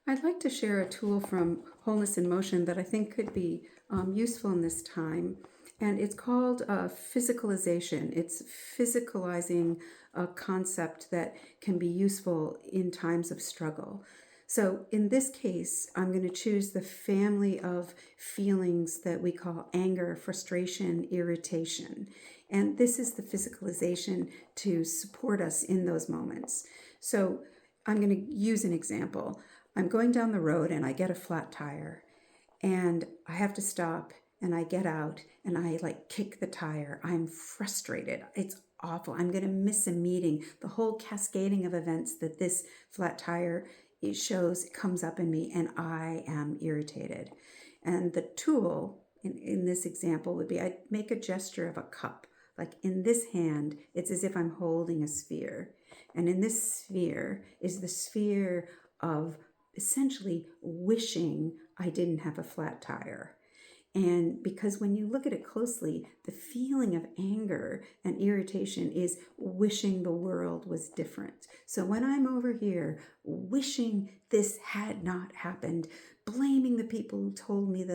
I'd like to share a tool from Wholeness in Motion that I think could be useful in this time. And it's called physicalization. It's physicalizing a concept that can be useful in times of struggle. So in this case, I'm going to choose the family of feelings that we call anger, frustration, irritation. And this is the physicalization to support us in those moments. So I'm going to use an example. I'm going down the road and I get a flat tire and I have to stop and I get out and I kick the tire. I'm frustrated. It's awful. I'm going to miss a meeting. The whole cascading of events that this flat tire it shows comes up in me and I am irritated. And the tool in this example would be I'd make a gesture of a cup. Like in this hand, it's as if I'm holding a sphere. And in this sphere is the sphere of essentially wishing I didn't have a flat tire. And because when you look at it closely, the feeling of anger and irritation is wishing the world was different. So when I'm over here wishing this had not happened, blaming the people who told me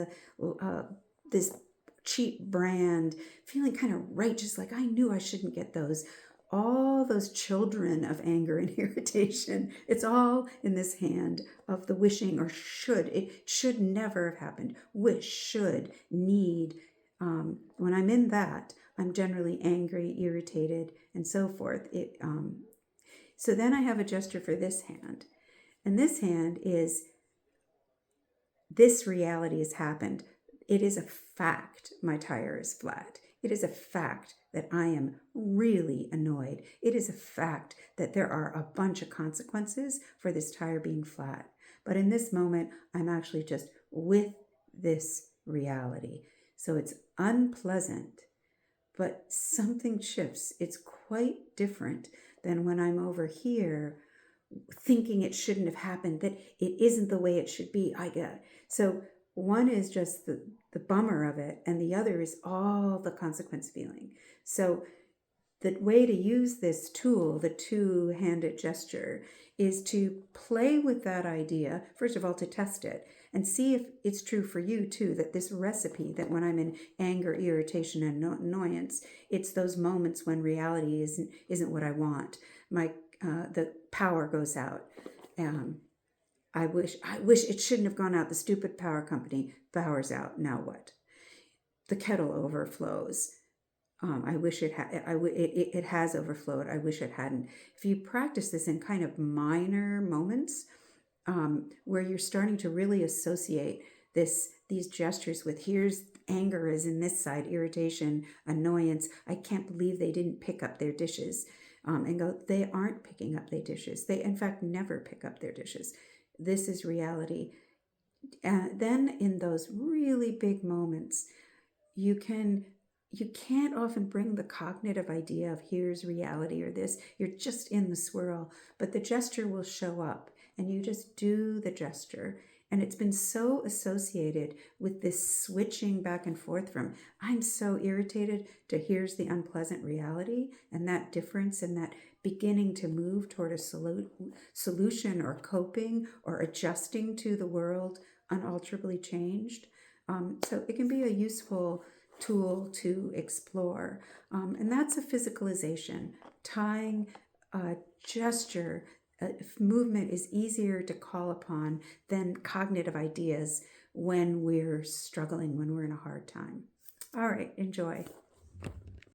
this cheap brand, feeling kind of righteous, like I knew I shouldn't get those. All those children of anger and irritation, it's all in this hand of the wishing or should. It should never have happened. Wish, should, need. When I'm in that, I'm generally angry, irritated, and so forth. So then I have a gesture for this hand. And this hand is, this reality has happened. It is a fact my tire is flat. It is a fact that I am really annoyed. It is a fact that there are a bunch of consequences for this tire being flat. But in this moment, I'm actually just with this reality. So it's unpleasant, but something shifts. It's quite different than when I'm over here thinking it shouldn't have happened, that it isn't the way it should be. So one is just the bummer of it, and the other is all the consequence feeling. So the way to use this tool, the two-handed gesture, is to play with that idea, first of all, to test it and see if it's true for you too, that this recipe, that when I'm in anger, irritation, and annoyance, it's those moments when reality isn't what I want. The power goes out. I wish it shouldn't have gone out. The stupid power company powers out. Now what? The kettle overflows. I wish it had. It has overflowed. I wish it hadn't. If you practice this in kind of minor moments, where you're starting to really associate these gestures with here's anger is in this side, irritation, annoyance. I can't believe they didn't pick up their dishes, and go. They aren't picking up their dishes. They in fact never pick up their dishes. This is reality. And then in those really big moments, you can't often bring the cognitive idea of here's reality or this. You're just in the swirl, but the gesture will show up and you just do the gesture. And it's been so associated with this switching back and forth from I'm so irritated to here's the unpleasant reality, and that difference and that beginning to move toward a solution or coping or adjusting to the world unalterably changed. So it can be a useful tool to explore. And that's a physicalization, tying a gesture. Movement is easier to call upon than cognitive ideas when we're struggling, when we're in a hard time. All right, enjoy.